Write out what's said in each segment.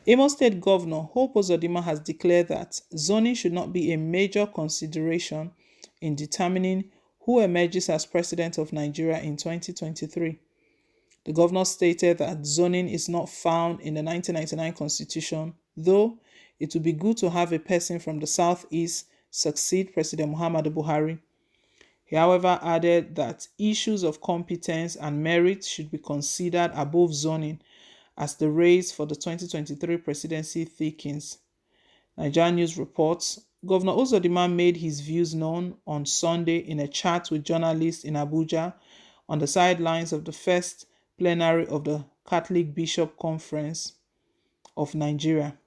Imo State Governor Hope Uzodinma has declared that zoning should not be a major consideration in determining who emerges as president of Nigeria in 2023. The governor stated that zoning is not found in the 1999 constitution, though it would be good to have a person from the southeast succeed President Muhammadu Buhari. He, however, added that issues of competence and merit should be considered above zoning as the race for the 2023 presidency thickens. Nigerian News reports Governor Uzodinma made his views known on Sunday in a chat with journalists in Abuja on the sidelines of the first plenary of the Catholic Bishop Conference of Nigeria.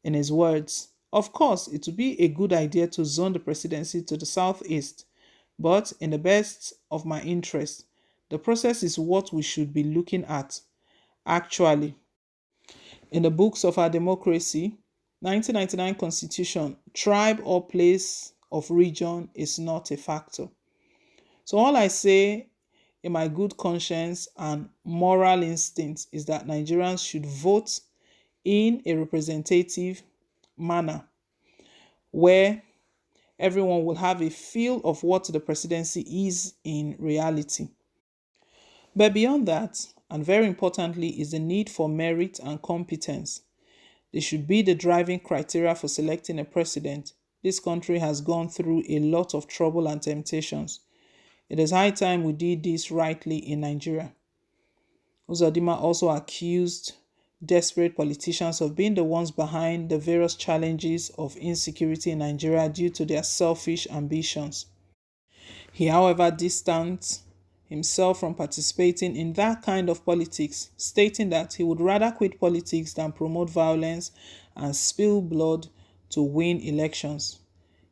In his words, of course, it would be a good idea to zone the presidency to the southeast, but in the best of my interest, the process is what we should be looking at. Actually, in the books of our democracy, 1999 Constitution, tribe or place of region is not a factor. So all I say in my good conscience and moral instinct is that Nigerians should vote in a representative manner where everyone will have a feel of what the presidency is in reality. But beyond that, and very importantly, is the need for merit and competence. They should be the driving criteria for selecting a president. This country has gone through a lot of trouble and temptations. It is high time we did this rightly in Nigeria. Uzodinma also accused desperate politicians of being the ones behind the various challenges of insecurity in Nigeria due to their selfish ambitions. He, however, distanced himself from participating in that kind of politics, stating that he would rather quit politics than promote violence and spill blood to win elections.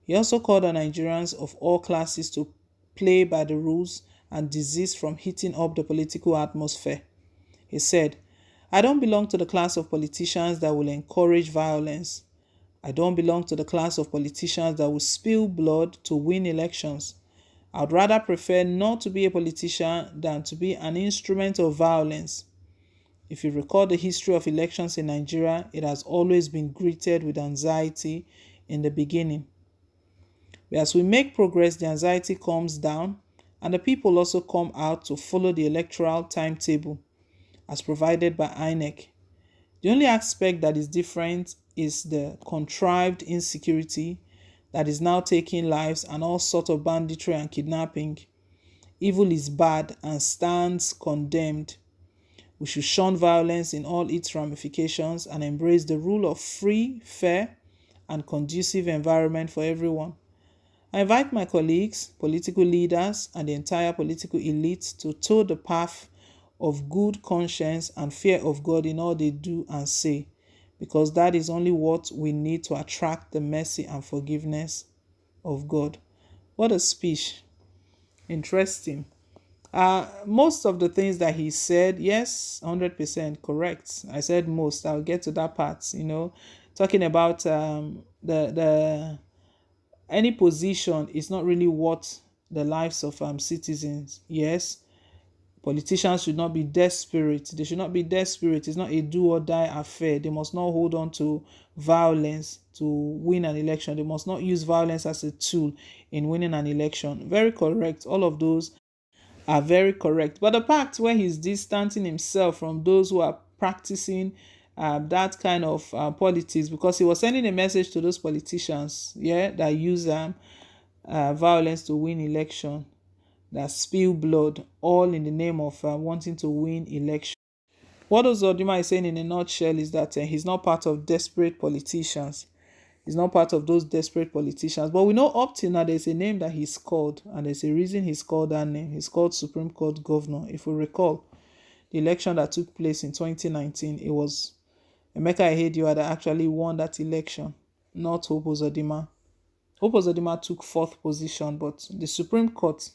He also called on Nigerians of all classes to play by the rules and desist from heating up the political atmosphere. He said, I don't belong to the class of politicians that will encourage violence. I don't belong to the class of politicians that will spill blood to win elections. I would rather prefer not to be a politician than to be an instrument of violence. If you recall the history of elections in Nigeria, it has always been greeted with anxiety in the beginning. But as we make progress, the anxiety comes down and the people also come out to follow the electoral timetable as provided by INEC. The only aspect that is different is the contrived insecurity that is now taking lives and all sorts of banditry and kidnapping. Evil is bad and stands condemned. We should shun violence in all its ramifications and embrace the rule of free, fair, and conducive environment for everyone. I invite my colleagues, political leaders, and the entire political elite to toe the path of good conscience and fear of God in all they do and say, because that is only what we need to attract the mercy and forgiveness of God. What a speech. Interesting. Most of the things that he said, yes, 100% correct. I said most. I'll get to that part, talking about the any position is not really worth the lives of citizens. Yes, politicians should not be desperate. They should not be desperate. It's not a do or die affair. They must not hold on to violence to win an election. They must not use violence as a tool in winning an election. Very correct. All of those are very correct. But the part where he's distancing himself from those who are practicing that kind of politics, because he was sending a message to those politicians, that use violence to win election, that spill blood, all in the name of wanting to win election. What Uzodinma is saying in a nutshell is that he's not part of desperate politicians. He's not part of those desperate politicians. But we know up till now there's a name that he's called, and there's a reason he's called that name. He's called Supreme Court Governor. If we recall, the election that took place in 2019, it was Emeka Ihedioha that actually won that election, not Hope Uzodinma. Hope Uzodinma took fourth position, but the Supreme Court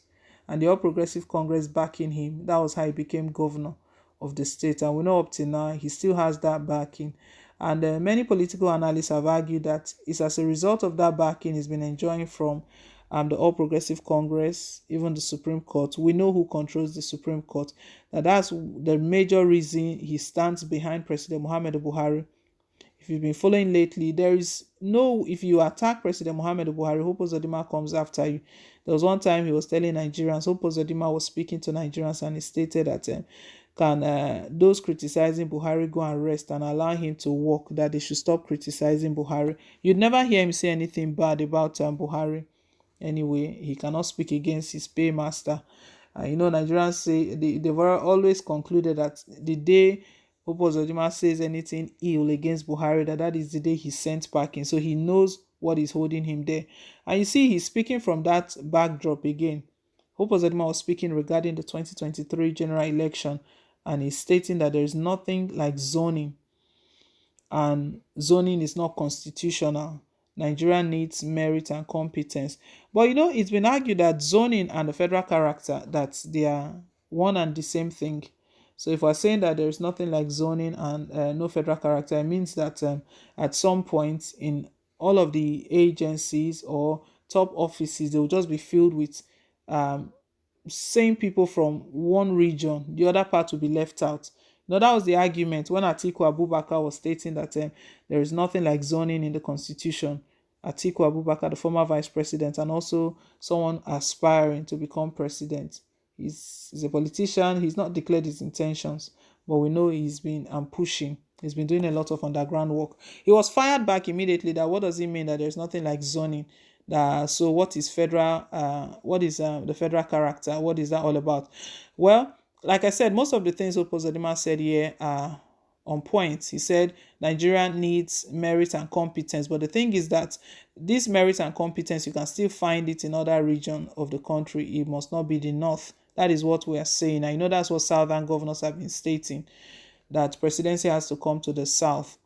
and the All Progressive Congress backing him, that was how he became governor of the state. And we know up till now, he still has that backing. And many political analysts have argued that it's as a result of that backing he's been enjoying from the All Progressive Congress, even the Supreme Court. We know who controls the Supreme Court. That's the major reason he stands behind President Muhammadu Buhari if you've been following lately, there is no, if you attack President Muhammad Buhari, Hope Uzodinma comes after you. There was one time he was telling Nigerians, Hope Uzodinma was speaking to Nigerians, and he stated that can those criticizing Buhari go and rest and allow him to work, that they should stop criticizing Buhari. You'd never hear him say anything bad about Buhari. Anyway, he cannot speak against his paymaster. Nigerians say they've always concluded that the day Hope Uzodinma says anything ill against Buhari, that is the day he's sent packing. So he knows what is holding him there. And you see, he's speaking from that backdrop again. Hope Uzodinma was speaking regarding the 2023 general election, and he's stating that there is nothing like zoning, and zoning is not constitutional. Nigeria needs merit and competence. But it's been argued that zoning and the federal character, that they are one and the same thing. So if we're saying that there is nothing like zoning and no federal character, it means that at some point in all of the agencies or top offices, they will just be filled with um, same people from one region, the other part will be left out. That was the argument when Atiku Abubakar was stating that there is nothing like zoning in the constitution. Atiku Abubakar, the former vice president, and also someone aspiring to become president. He's a politician. He's not declared his intentions, but we know he's been pushing. He's been doing a lot of underground work. He was fired back immediately. That what does it mean that there's nothing like zoning? So what is federal? What is the federal character? What is that all about? Well, like I said, most of the things Uzodinma said here are on point. He said Nigeria needs merit and competence, but the thing is that this merit and competence, you can still find it in other regions of the country. It must not be the north. That is what we are saying. I know that's what southern governors have been stating, that presidency has to come to the south.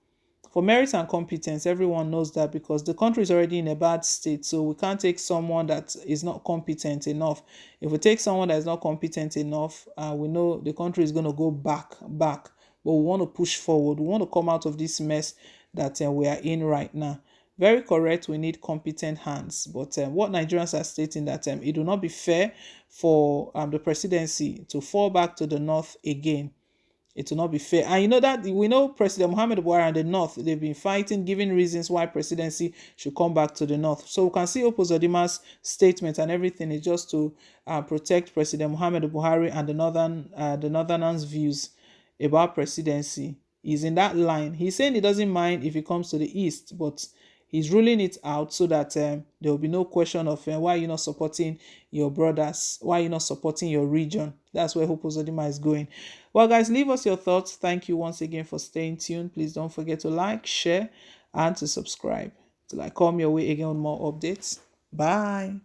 For merit and competence, everyone knows that, because the country is already in a bad state. So we can't take someone that is not competent enough. If we take someone that is not competent enough, we know the country is going to go back. But we want to push forward. We want to come out of this mess that we are in right now. Very correct. We need competent hands. But what Nigerians are stating, that it will not be fair for the presidency to fall back to the north again. It will not be fair. And that we know President Muhammad Buhari and the North, they've been fighting, giving reasons why presidency should come back to the North. So we can see Uzodinma's statement and everything is just to protect President Muhammad Buhari and the Northerners' views about presidency. He's in that line. He's saying he doesn't mind if it comes to the East, but he's ruling it out so that there will be no question of why you're not supporting your brothers, why you're not supporting your region. That's where Hope Uzodinma is going. Well, guys, leave us your thoughts. Thank you once again for staying tuned. Please don't forget to like, share, and to subscribe till I come your way again with more updates. Bye.